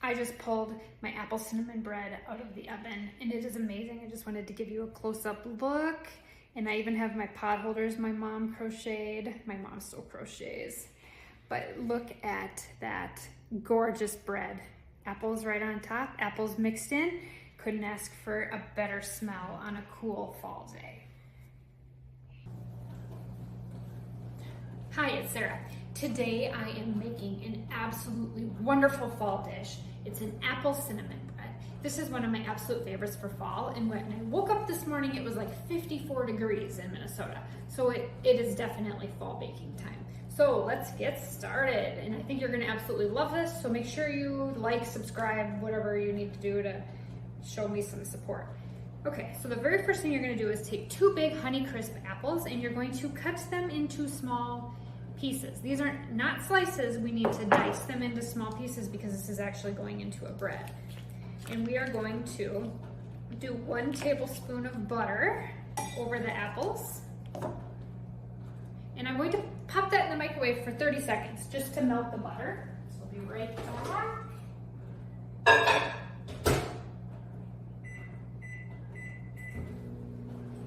I just pulled my apple cinnamon bread out of the oven and it is amazing. I just wanted to give you a close-up look. And I even have my pot holders my mom crocheted. My mom still crochets. But look at that gorgeous bread. Apples right on top, apples mixed in. Couldn't ask for a better smell on a cool fall day. Hi, it's Sarah. Today I am making an absolutely wonderful fall dish. It's an apple cinnamon bread. This is one of my absolute favorites for fall, and when I woke up this morning it was like 54 degrees in Minnesota. So it is definitely fall baking time. So let's get started, and I think you're gonna absolutely love this, so make sure you like, subscribe, whatever you need to do to show me some support. Okay, so the very first thing you're gonna do is take 2 big Honeycrisp apples and you're going to cut them into small pieces. These are not slices, we need to dice them into small pieces because this is actually going into a bread. And we are going to do 1 tablespoon of butter over the apples. And I'm going to pop that in the microwave for 30 seconds just to melt the butter. So I'll be right back.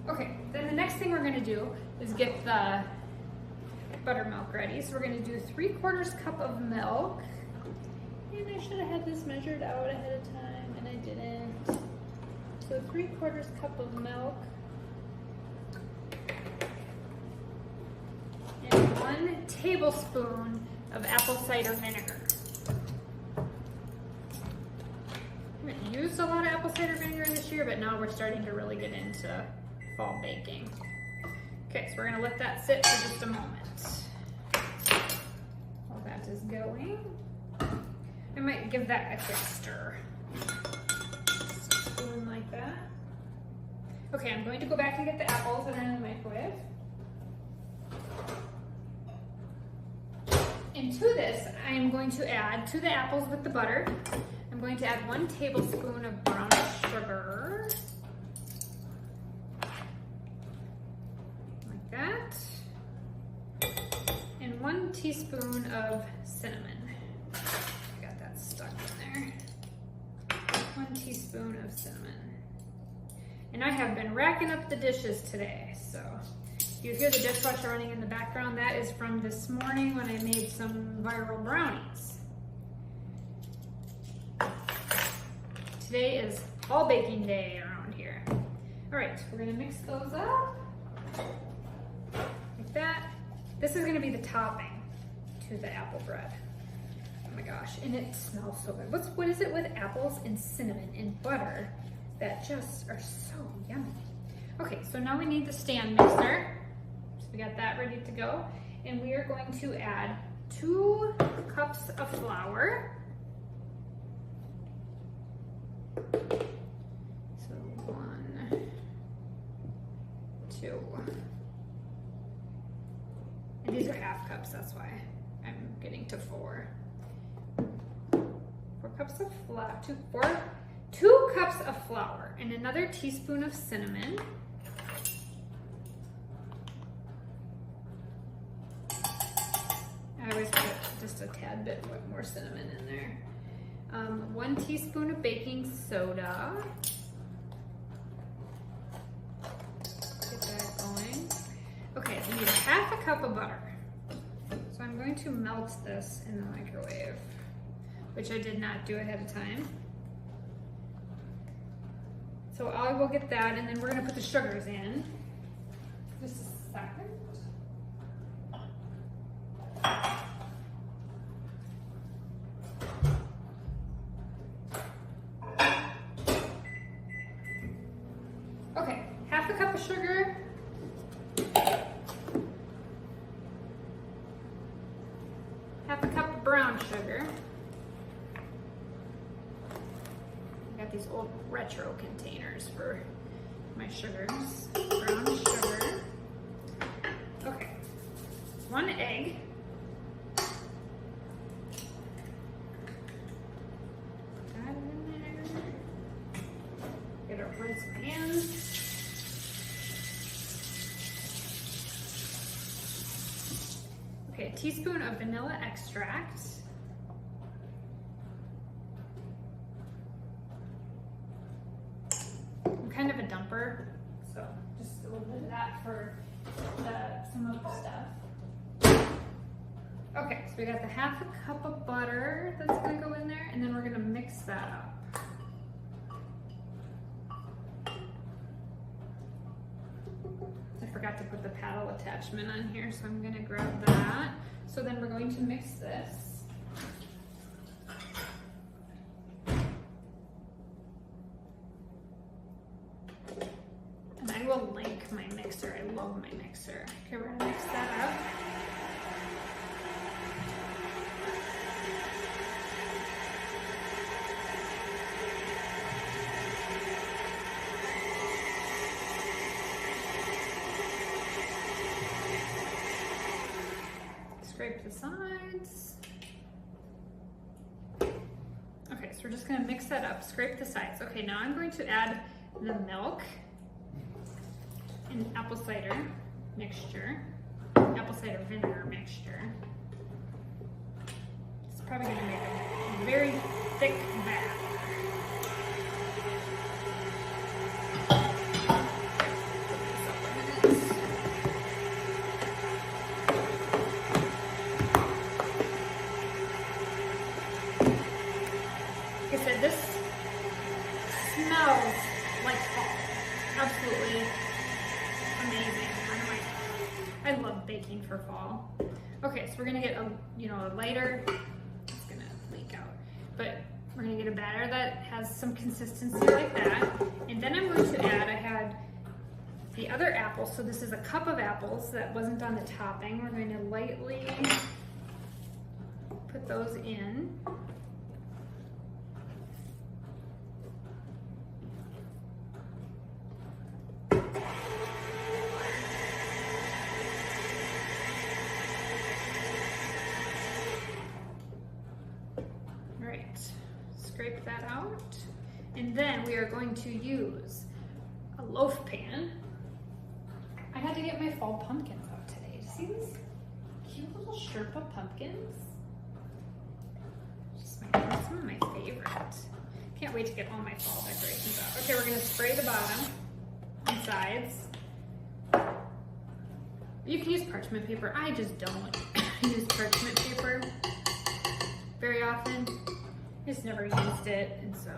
Okay, then the next thing we're gonna do is get the buttermilk ready. So we're gonna do 3/4 cup of milk. And I should have had this measured out ahead of time and I didn't. So 3/4 cup of milk. And 1 tablespoon of apple cider vinegar. I haven't used a lot of apple cider vinegar this year, but now we're starting to really get into fall baking. Okay, so we're gonna let that sit for just a moment. While that is going, I might give that a quick stir. Spoon like that. Okay, I'm going to go back and get the apples that are in the microwave. And to this, I am going to add, to the apples with the butter, I'm going to add 1 tablespoon of brown sugar. Like that. And 1 teaspoon of cinnamon. I got that stuck in there. 1 teaspoon of cinnamon. And I have been racking up the dishes today, so you hear the dishwasher running in the background. That is from this morning when I made some viral brownies. Today is fall baking day around here. All right, we're gonna mix those up like that. This is gonna be the topping to the apple bread. Oh my gosh, and it smells so good. What is it with apples and cinnamon and butter that just are so yummy? Okay, so now we need the stand mixer. So we got that ready to go. And we are going to add 2 cups of flour. So 1, 2. And these are half cups, that's why I'm getting to 4. 4 cups of flour, 2 cups of flour, and another teaspoon of cinnamon. I always put just a tad bit more cinnamon in there. 1 teaspoon of baking soda. Get that going. Okay, we need 1/2 cup of butter. So I'm going to melt this in the microwave, which I did not do ahead of time. So I will get that, and then we're gonna put the sugars in. Just a second. Okay, 1/2 cup of sugar. Half a cup of brown sugar. I got these old retro containers for my sugars. Brown sugar. Okay, 1 egg. Put that in there. Get a rinse my hands. Okay, a teaspoon of vanilla extract. I'm kind of a dumper, so just a little bit of that for some of the stuff. Okay, so we got the half a cup of butter that's gonna go in there, and then we're gonna mix that up. I forgot to put the paddle attachment on here, so I'm gonna grab that. So then we're going to mix this. And I will link my mixer. I love my mixer. Okay, we're gonna mix that up. Scrape the sides. Okay, so we're just gonna mix that up, scrape the sides. Okay, now I'm going to add the milk and apple cider mixture, apple cider vinegar mixture. It's probably gonna make a very thick batter. Like I said, this smells like fall. Absolutely amazing. I love baking for fall. Okay, so we're gonna get a lighter, it's gonna leak out, but we're gonna get a batter that has some consistency like that. And then I'm going to add, I had the other apples, so this is a cup of apples that wasn't on the topping. We're going to lightly put those in. Scrape that out, and then we are going to use a loaf pan. I had to get my fall pumpkins out today. See these cute little Sherpa pumpkins? Some of my favorite. Can't wait to get all my fall decorations out. Okay, we're gonna spray the bottom and sides. You can use parchment paper. I just don't use parchment paper very often. Just never used it, and so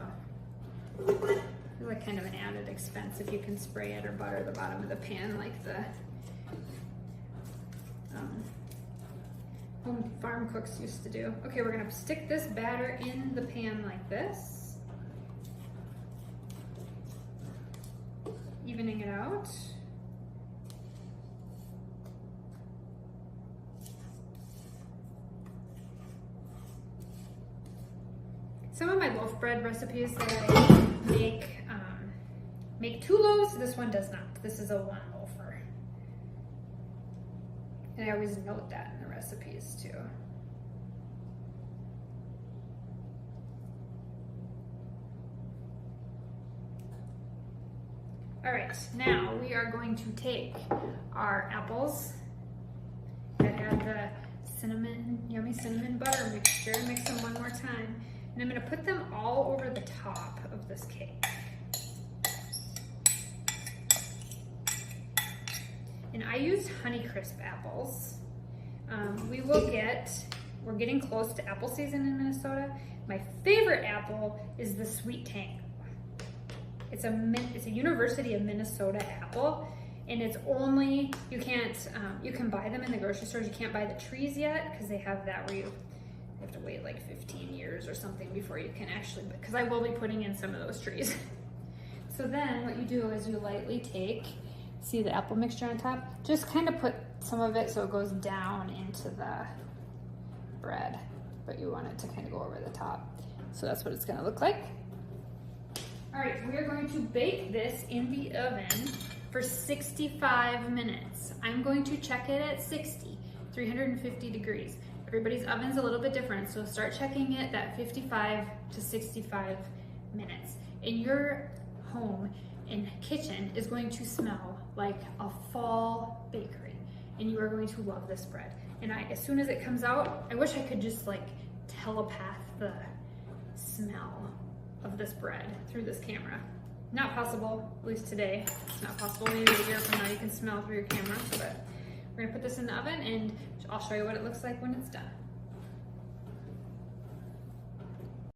it's like kind of an added expense if you can spray it or butter the bottom of the pan like the home farm cooks used to do. Okay, we're gonna stick this batter in the pan like this, evening it out. Some of my loaf bread recipes that I make 2 loaves. This one does not. This is a 1 loafer. And I always note that in the recipes too. All right, now we are going to take our apples that have the yummy cinnamon butter mixture, mix them one more time. And I'm gonna put them all over the top of this cake. And I used Honeycrisp apples. We're getting close to apple season in Minnesota. My favorite apple is the Sweet Tango. It's a University of Minnesota apple, and it's only, you can buy them in the grocery stores. You can't buy the trees yet because they have that where you have to wait like 15 years or something before you can actually, because I will be putting in some of those trees. So then what you do is you lightly take, see the apple mixture on top, just kind of put some of it so it goes down into the bread, but you want it to kind of go over the top. So that's what it's gonna look like. All right, we are going to bake this in the oven for 65 minutes. I'm going to check it at 60, 350 degrees. Everybody's oven's a little bit different, so start checking it at 55 to 65 minutes. And your home and kitchen is going to smell like a fall bakery, and you are going to love this bread. And as soon as it comes out, I wish I could just like telepath the smell of this bread through this camera. not possible, at least today. It's not possible. Maybe a year from now you can smell through your camera, but we're gonna put this in the oven and I'll show you what it looks like when it's done.